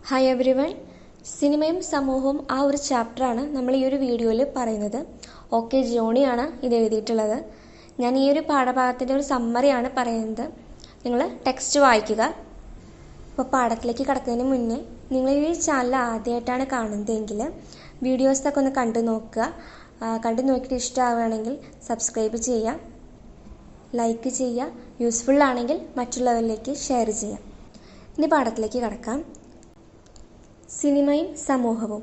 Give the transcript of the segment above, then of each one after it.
Hi every one. സിനിമയും സമൂഹവും ആ ഒരു ചാപ്റ്ററാണ് നമ്മൾ ഈ ഒരു വീഡിയോയിൽ പറയുന്നത്. ഓക്കെ ജോണിയാണ് ഇത് എഴുതിയിട്ടുള്ളത്. ഞാൻ ഈ ഒരു പാഠഭാഗത്തിൻ്റെ ഒരു സമ്മറിയാണ് പറയുന്നത്. നിങ്ങൾ ടെക്സ്റ്റ് വായിക്കുക. അപ്പോൾ പാഠത്തിലേക്ക് കടക്കുന്നതിന് മുന്നേ നിങ്ങൾ ഈ ചാനൽ ആദ്യമായിട്ടാണ് കാണുന്നതെങ്കിൽ വീഡിയോസൊക്കെ ഒന്ന് കണ്ടു നോക്കുക. കണ്ടു നോക്കിയിട്ട് ഇഷ്ടമാവുകയാണെങ്കിൽ സബ്സ്ക്രൈബ് ചെയ്യുക, ലൈക്ക് ചെയ്യുക, യൂസ്ഫുൾ ആണെങ്കിൽ മറ്റുള്ളവരിലേക്ക് ഷെയർ ചെയ്യുക. ഇനി പാഠത്തിലേക്ക് കടക്കാം. സിനിമയും സമൂഹവും.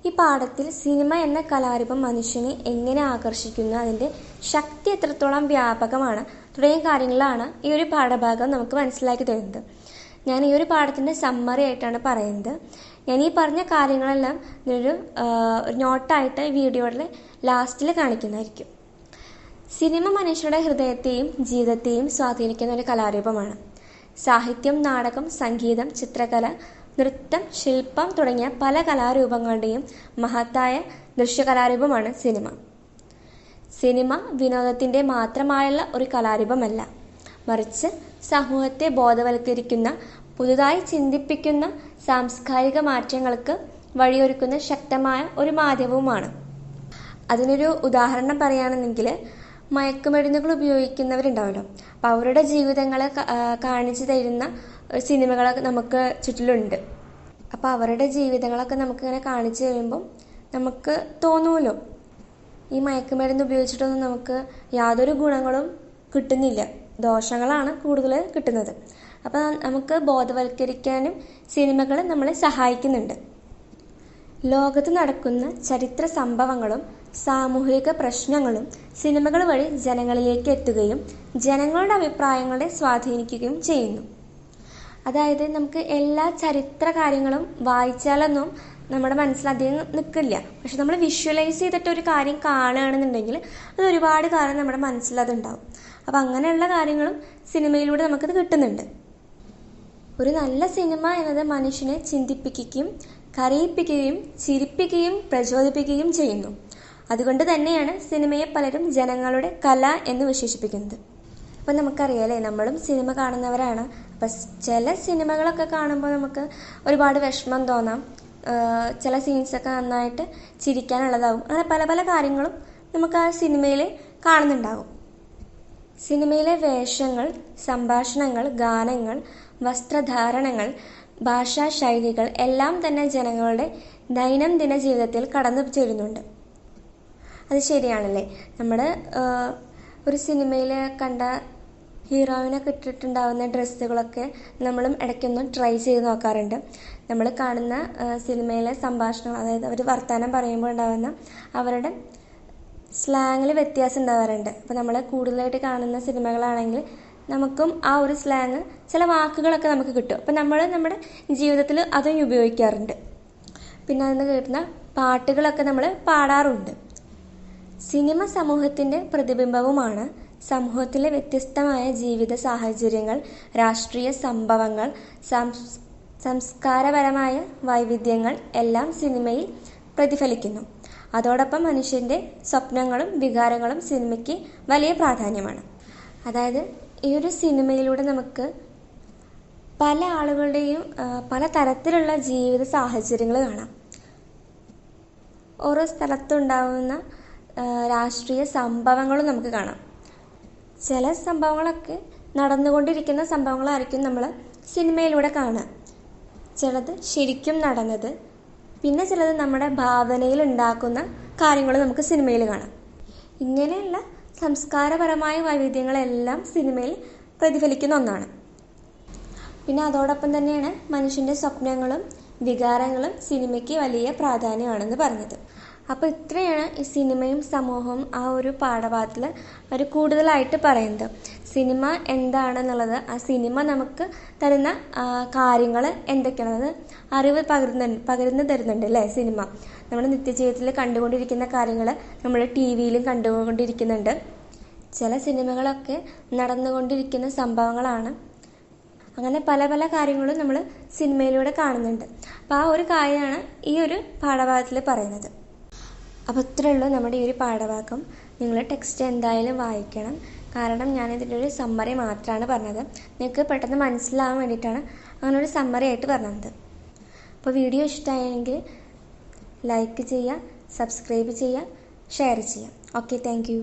ഈ പാഠത്തിൽ സിനിമ എന്ന കലാരൂപം മനുഷ്യനെ എങ്ങനെ ആകർഷിക്കുന്നു, അതിൻ്റെ ശക്തി എത്രത്തോളം വ്യാപകമാണ് തുടങ്ങിയ കാര്യങ്ങളാണ് ഈ ഒരു പാഠഭാഗം നമുക്ക് മനസ്സിലാക്കി തരുന്നത്. ഞാൻ ഈ ഒരു പാഠത്തിൻ്റെ സമ്മറി ആയിട്ടാണ് പറയുന്നത്. ഞാൻ ഈ പറഞ്ഞ കാര്യങ്ങളെല്ലാം ഒരു നോട്ടായിട്ട് വീഡിയോയുടെ ലാസ്റ്റിൽ കാണിക്കുന്നതായിരിക്കും. സിനിമ മനുഷ്യരുടെ ഹൃദയത്തെയും ജീവിതത്തെയും സ്വാധീനിക്കുന്ന ഒരു കലാരൂപമാണ്. സാഹിത്യം, നാടകം, സംഗീതം, ചിത്രകല, നൃത്തം, ശില്പം തുടങ്ങിയ പല കലാരൂപങ്ങളുടെയും മഹത്തായ ദൃശ്യകലാരൂപമാണ് സിനിമ. സിനിമ വിനോദത്തിൻ്റെ മാത്രമായുള്ള ഒരു കലാരൂപമല്ല, മറിച്ച് സമൂഹത്തെ ബോധവൽക്കരിക്കുന്ന, പുതുതായി ചിന്തിപ്പിക്കുന്ന, സാംസ്കാരിക മാറ്റങ്ങൾക്ക് വഴിയൊരുക്കുന്ന ശക്തമായ ഒരു മാധ്യമവുമാണ്. അതിനൊരു ഉദാഹരണം പറയുകയാണെന്നെങ്കിൽ മയക്കുമരുന്നുകൾ ഉപയോഗിക്കുന്നവരുണ്ടാവുമല്ലോ, അപ്പോൾ അവരുടെ ജീവിതങ്ങളെ കാണിച്ചു തരുന്ന സിനിമകളൊക്കെ നമുക്ക് ചുറ്റിലുണ്ട്. അപ്പോൾ അവരുടെ ജീവിതങ്ങളൊക്കെ നമുക്കിങ്ങനെ കാണിച്ചു തരുമ്പം നമുക്ക് തോന്നുമല്ലോ, ഈ മയക്കുമരുന്ന് ഉപയോഗിച്ചിട്ടൊന്നും നമുക്ക് യാതൊരു ഗുണങ്ങളും കിട്ടുന്നില്ല, ദോഷങ്ങളാണ് കൂടുതൽ കിട്ടുന്നത്. അപ്പോൾ നമുക്ക് ബോധവൽക്കരിക്കാനും സിനിമകൾ നമ്മളെ സഹായിക്കുന്നുണ്ട്. ലോകത്ത് നടക്കുന്ന ചരിത്ര സംഭവങ്ങളും സാമൂഹിക പ്രശ്നങ്ങളും സിനിമകൾ വഴി ജനങ്ങളിലേക്ക് എത്തുകയും ജനങ്ങളുടെ അഭിപ്രായങ്ങളെ സ്വാധീനിക്കുകയും ചെയ്യുന്നു. അതായത് നമുക്ക് എല്ലാ ചരിത്ര കാര്യങ്ങളും വായിച്ചാലൊന്നും നമ്മുടെ മനസ്സിൽ അധികം നിൽക്കില്ല. പക്ഷെ നമ്മൾ വിഷ്വലൈസ് ചെയ്തിട്ട് ഒരു കാര്യം കാണുകയാണെന്നുണ്ടെങ്കിൽ അത് ഒരുപാട് കാലം നമ്മുടെ മനസ്സിൽ അതുണ്ടാവും. അപ്പം അങ്ങനെയുള്ള കാര്യങ്ങളും സിനിമയിലൂടെ നമുക്കത് കിട്ടുന്നുണ്ട്. ഒരു നല്ല സിനിമ എന്നത് മനുഷ്യനെ ചിന്തിപ്പിക്കുകയും കരയിപ്പിക്കുകയും ചിരിപ്പിക്കുകയും പ്രചോദിപ്പിക്കുകയും ചെയ്യുന്നു. അതുകൊണ്ട് തന്നെയാണ് സിനിമയെ പലരും ജനങ്ങളുടെ കല എന്ന് വിശേഷിപ്പിക്കുന്നത്. അപ്പം നമുക്കറിയാലേ, നമ്മളും സിനിമ കാണുന്നവരാണ്. അപ്പം ചില സിനിമകളൊക്കെ കാണുമ്പോൾ നമുക്ക് ഒരുപാട് വിഷമം തോന്നാം, ചില സീൻസൊക്കെ നന്നായിട്ട് ചിരിക്കാനുള്ളതാവും. അങ്ങനെ പല പല കാര്യങ്ങളും നമുക്ക് ആ സിനിമയിൽ കാണുന്നുണ്ടാകും. സിനിമയിലെ വേഷങ്ങൾ, സംഭാഷണങ്ങൾ, ഗാനങ്ങൾ, വസ്ത്രധാരണങ്ങൾ, ഭാഷാ ശൈലികൾ എല്ലാം തന്നെ ജനങ്ങളുടെ ദൈനംദിന ജീവിതത്തിൽ കടന്നു ചേരുന്നുണ്ട്. അത് ശരിയാണല്ലേ. നമ്മൾ ഒരു സിനിമയിൽ കണ്ട ഹീറോയിനൊക്കെ ഇട്ടിട്ടുണ്ടാവുന്ന ഡ്രസ്സുകളൊക്കെ നമ്മളും ഇടയ്ക്കൊന്ന് ട്രൈ ചെയ്ത് നോക്കാറുണ്ട്. നമ്മൾ കാണുന്ന സിനിമയിലെ സംഭാഷണം, അതായത് അവർ വർത്തമാനം പറയുമ്പോൾ ഉണ്ടാകുന്ന അവരുടെ സ്ലാങ്ങിൽ വ്യത്യാസം ഉണ്ടാവാറുണ്ട്. അപ്പോൾ നമ്മൾ കൂടുതലായിട്ട് കാണുന്ന സിനിമകളാണെങ്കിൽ നമുക്കും ആ ഒരു സ്ലാങ്, ചില വാക്കുകളൊക്കെ നമുക്ക് കിട്ടും. അപ്പം നമ്മൾ നമ്മുടെ ജീവിതത്തിൽ അതും ഉപയോഗിക്കാറുണ്ട്. പിന്നെ അതിന് കേട്ടുന്ന പാട്ടുകളൊക്കെ നമ്മൾ പാടാറുണ്ട്. സിനിമ സമൂഹത്തിൻ്റെ പ്രതിബിംബവുമാണ്. സമൂഹത്തിലെ വ്യത്യസ്തമായ ജീവിത സാഹചര്യങ്ങൾ, രാഷ്ട്രീയ സംഭവങ്ങൾ, സംസ്കാരപരമായ വൈവിധ്യങ്ങൾ എല്ലാം സിനിമയിൽ പ്രതിഫലിക്കുന്നു. അതോടൊപ്പം മനുഷ്യൻ്റെ സ്വപ്നങ്ങളും വികാരങ്ങളും സിനിമയ്ക്ക് വലിയ പ്രാധാന്യമാണ്. അതായത് ഈ ഒരു സിനിമയിലൂടെ നമുക്ക് പല ആളുകളുടെയും പല തരത്തിലുള്ള ജീവിത സാഹചര്യങ്ങൾ കാണാം. ഓരോ സ്ഥലത്തുണ്ടാകുന്ന രാഷ്ട്രീയ സംഭവങ്ങളും നമുക്ക് കാണാം. ചില സംഭവങ്ങളൊക്കെ നടന്നുകൊണ്ടിരിക്കുന്ന സംഭവങ്ങളായിരിക്കും നമ്മൾ സിനിമയിലൂടെ കാണുക. ചിലത് ശരിക്കും നടന്നത്, പിന്നെ ചിലത് നമ്മുടെ ഭാവനയിൽ ഉണ്ടാക്കുന്ന കാര്യങ്ങൾ നമുക്ക് സിനിമയിൽ കാണാം. ഇങ്ങനെയുള്ള സംസ്കാരപരമായ വൈവിധ്യങ്ങളെല്ലാം സിനിമയിൽ പ്രതിഫലിക്കുന്ന ഒന്നാണ്. പിന്നെ അതോടൊപ്പം തന്നെയാണ് മനുഷ്യൻ്റെ സ്വപ്നങ്ങളും വികാരങ്ങളും സിനിമയ്ക്ക് വലിയ പ്രാധാന്യമാണെന്ന് പറഞ്ഞത്. അപ്പോൾ ഇത്രയാണ് ഈ സിനിമയും സമൂഹവും ആ ഒരു പാഠഭാഗത്തിൽ ഒരു കൂടുതലായിട്ട് പറയുന്നത്. സിനിമ എന്താണെന്നുള്ളത്, ആ സിനിമ നമുക്ക് തരുന്ന കാര്യങ്ങൾ എന്തൊക്കെയാണത് അറിവ് പകർന്നു തരുന്നുണ്ട് അല്ലേ. സിനിമ നമ്മുടെ നിത്യജീവിതത്തിൽ കണ്ടുകൊണ്ടിരിക്കുന്ന കാര്യങ്ങൾ നമ്മൾ ടി വിയിലും കണ്ടുകൊണ്ടിരിക്കുന്നുണ്ട്. ചില സിനിമകളൊക്കെ നടന്നുകൊണ്ടിരിക്കുന്ന സംഭവങ്ങളാണ്. അങ്ങനെ പല പല കാര്യങ്ങളും നമ്മൾ സിനിമയിലൂടെ കാണുന്നുണ്ട്. അപ്പോൾ ആ ഒരു കാര്യമാണ് ഈ ഒരു പാഠഭാഗത്തിൽ പറയുന്നത്. അപ്പോൾ ഇത്രയേ ഉള്ളൂ നമ്മുടെ ഈ ഒരു പാഠഭാഗം. നിങ്ങൾ ടെക്സ്റ്റ് എന്തായാലും വായിക്കണം. കാരണം ഞാനിതിൻ്റെ ഒരു സമ്മറി മാത്രമാണ് പറഞ്ഞത്. നിങ്ങൾക്ക് പെട്ടെന്ന് മനസ്സിലാവാൻ വേണ്ടിയിട്ടാണ് അങ്ങനെ ഒരു സമ്മറി ആയിട്ട് പറഞ്ഞത്. അപ്പോൾ വീഡിയോ ഇഷ്ടമായെങ്കിൽ ലൈക്ക് ചെയ്യുക, സബ്സ്ക്രൈബ് ചെയ്യുക, ഷെയർ ചെയ്യുക. Okay, thank you.